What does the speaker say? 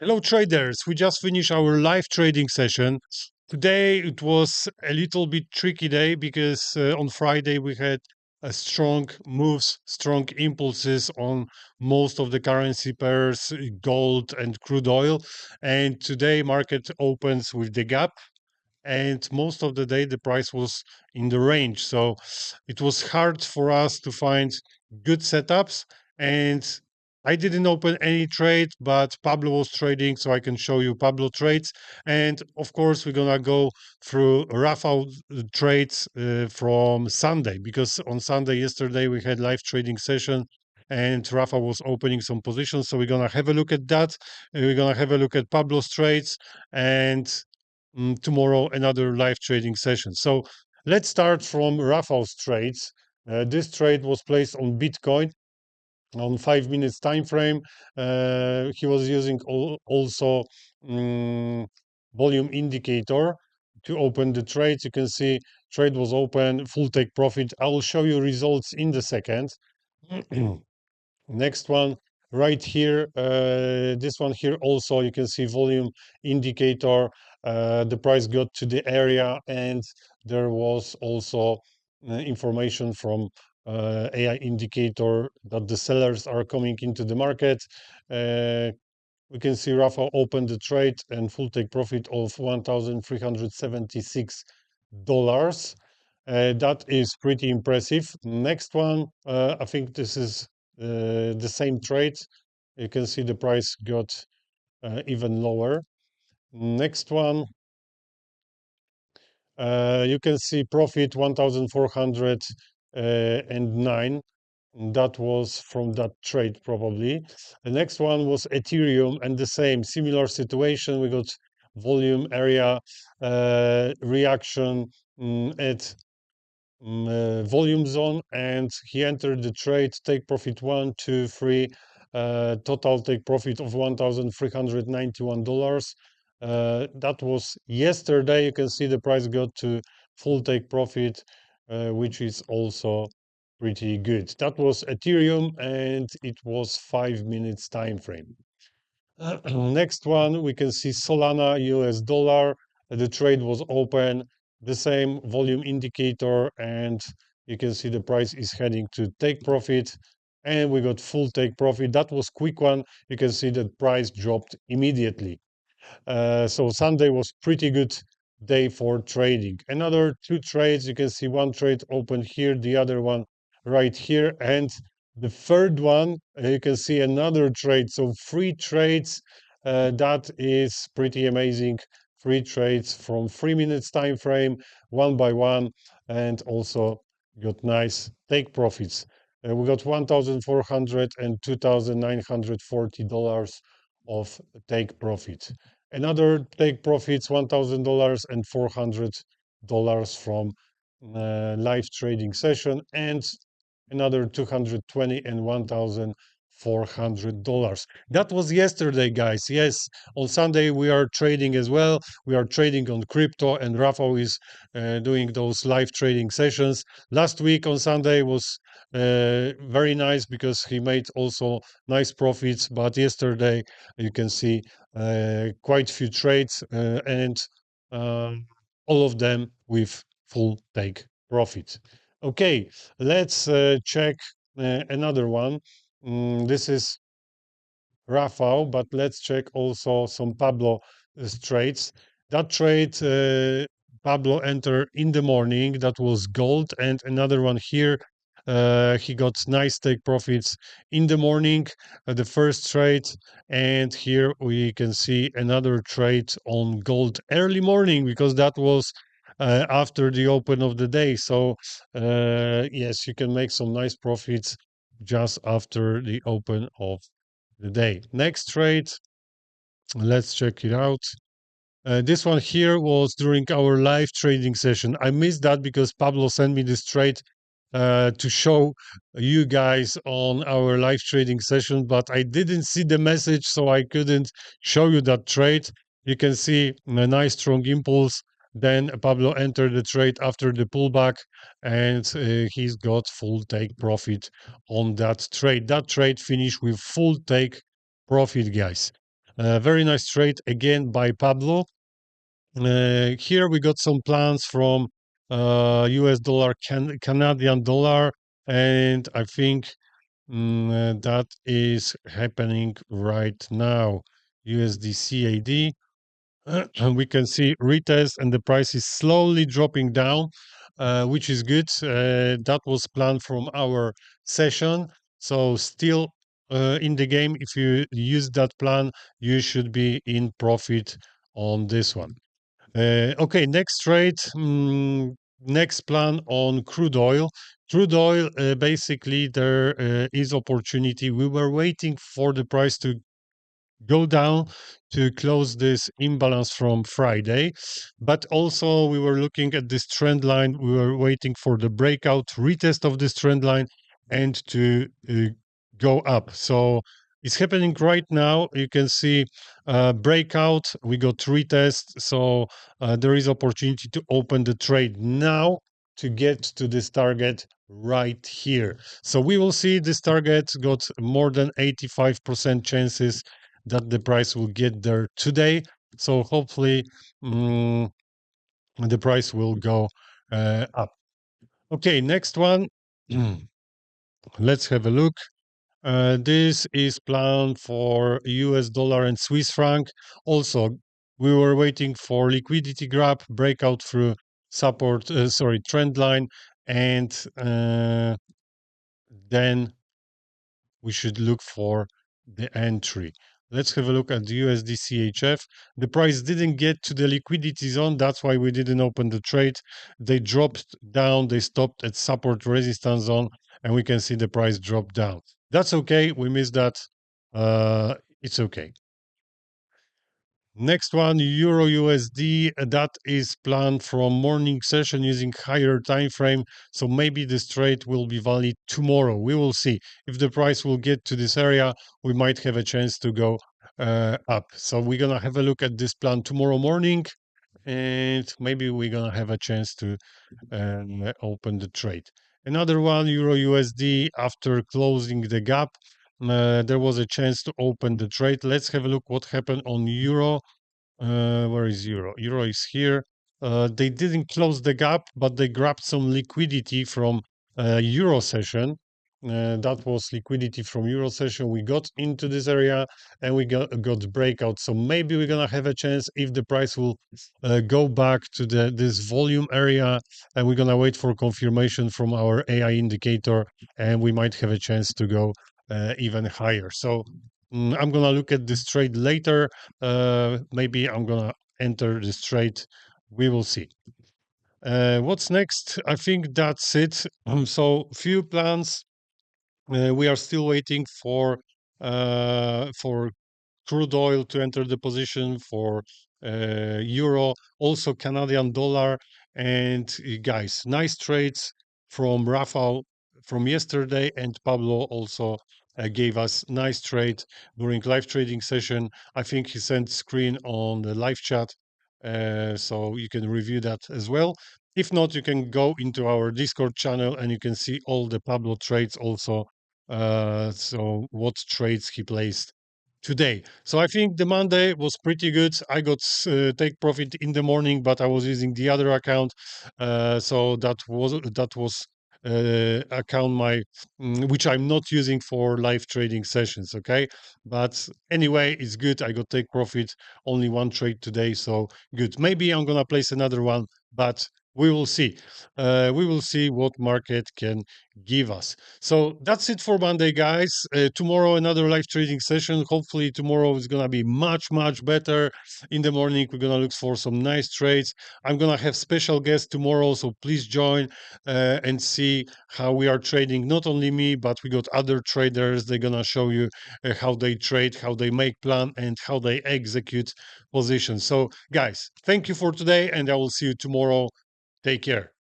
Hello traders, we just finished our live trading session. Today it was a little bit tricky day because on Friday we had a strong moves, strong impulses on most of the currency pairs, gold and crude oil. And today market opens with the gap, and most of the day the price was in the range. So it was hard for us to find good setups, and I didn't open any trade, but Pablo was trading, so I can show you Pablo trades. And of course, we're gonna go through Rafa trades from Sunday, because on Sunday yesterday we had live trading session and Rafa was opening some positions. So we're gonna have a look at that. We're gonna have a look at Pablo's trades, and tomorrow another live trading session. So let's start from Rafa's trades. This trade was placed on Bitcoin on 5 minutes time frame. He was using also volume indicator to open the trade. You can see trade was open, full take profit. I will show you results in the second. Next one right here, this one here also, you can see volume indicator. The price got to the area, and there was also information from AI indicator that the sellers are coming into the market. We can see Rafa opened the trade and full take profit of $1,376. That is pretty impressive. Next one, I think this is the same trade. You can see the price got even lower. Next one, you can see profit 1,409. That was from that trade probably. The next one was Ethereum, and the same similar situation. We got volume area reaction at volume zone, and he entered the trade, take profit 1, 2, 3, total take profit of $1,391. That was yesterday. You can see the price got to full take profit, which is also pretty good. That was Ethereum, and it was 5 minutes time frame. Next one, we can see Solana US dollar. The trade was open, the same volume indicator, and you can see the price is heading to take profit, and we got full take profit. That was quick one. You can see that price dropped immediately. So Sunday was pretty good day for trading. Another two trades, you can see one trade open here, the other one right here, and the third one, you can see another trade. So 3 trades, that is pretty amazing. 3 trades from 3 minutes time frame, one by one, and also got nice take profits. We got $1,400 and $2,940 of take profit. Another take profits, $1,000 and $400 from live trading session, and another 220 and $1,400. That was yesterday, guys. Yes, on Sunday we are trading as well. We are trading on crypto, and Rafa is doing those live trading sessions. Last week on Sunday was very nice because he made also nice profits, but yesterday you can see quite few trades, and all of them with full take profit. Okay, let's check another one. This is Rafael, but let's check also some Pablo trades. That trade, Pablo entered in the morning. That was gold, and another one here. He got nice take profits in the morning, the first trade, and here we can see another trade on gold early morning, because that was after the open of the day. So yes, you can make some nice profits just after the open of the day. Next trade, let's check it out. This one here was during our live trading session. I missed that because Pablo sent me this trade to show you guys on our live trading session, but I didn't see the message, so I couldn't show you that trade. You can see a nice strong impulse. Then Pablo entered the trade after the pullback, and he's got full take profit on that trade. That trade finished with full take profit, guys. Very nice trade again by Pablo. Here we got some plans from US dollar, Canadian dollar, and I think that is happening right now. USD CAD. And we can see retest and the price is slowly dropping down, which is good. That was planned from our session. So still in the game, if you use that plan, you should be in profit on this one. Okay, next trade. Next plan on crude oil. Crude oil, basically, there is opportunity. We were waiting for the price to go down to close this imbalance from Friday. But also, we were looking at this trend line. We were waiting for the breakout, retest of this trend line, and to go up. So it's happening right now. You can see breakout. We got retest. So there is opportunity to open the trade now to get to this target right here. So we will see this target got more than 85% chances that the price will get there today. So hopefully the price will go up. Okay, next one. Let's have a look. This is planned for US dollar and Swiss franc. Also, we were waiting for liquidity grab, breakout through support, trend line, and then we should look for the entry. Let's have a look at the USD CHF. The price didn't get to the liquidity zone. That's why we didn't open the trade. They dropped down. They stopped at support resistance zone, and we can see the price drop down. That's okay. We missed that. It's okay. Next one, Euro USD. That is planned from morning session using higher time frame. So maybe this trade will be valid tomorrow. We will see. If the price will get to this area, we might have a chance to go up. So we're gonna have a look at this plan tomorrow morning, and maybe we're gonna have a chance to open the trade. Another one, Euro USD. After closing the gap, there was a chance to open the trade. Let's have a look what happened on Euro. Where is Euro? Euro is here. They didn't close the gap, but they grabbed some liquidity from Euro session. That was liquidity from Euro session. We got into this area and we got breakout. So maybe we're gonna have a chance if the price will go back to this volume area, and we're gonna wait for confirmation from our AI indicator, and we might have a chance to go even higher. So I'm gonna look at this trade later. Maybe I'm gonna enter this trade. We will see. What's next? I think that's it. So few plans. We are still waiting for crude oil to enter the position, for euro, also Canadian dollar. And guys, nice trades from Rafael from yesterday, and Pablo also gave us nice trade during live trading session. I think he sent screen on the live chat, so you can review that as well. If not, you can go into our Discord channel and you can see all the Pablo trades also. So what trades he placed today. So I think the Monday was pretty good. I got take profit in the morning, but I was using the other account, so that was account which I'm not using for live trading sessions. Okay, but anyway, it's good. I got take profit, only one trade today, so good. Maybe I'm gonna place another one, but we will see. We will see what market can give us. So that's it for Monday, guys. Tomorrow, another live trading session. Hopefully, tomorrow is going to be much, much better. In the morning, we're going to look for some nice trades. I'm going to have special guests tomorrow, so please join and see how we are trading. Not only me, but we got other traders. They're going to show you how they trade, how they make plan, and how they execute positions. So, guys, thank you for today, and I will see you tomorrow. Take care.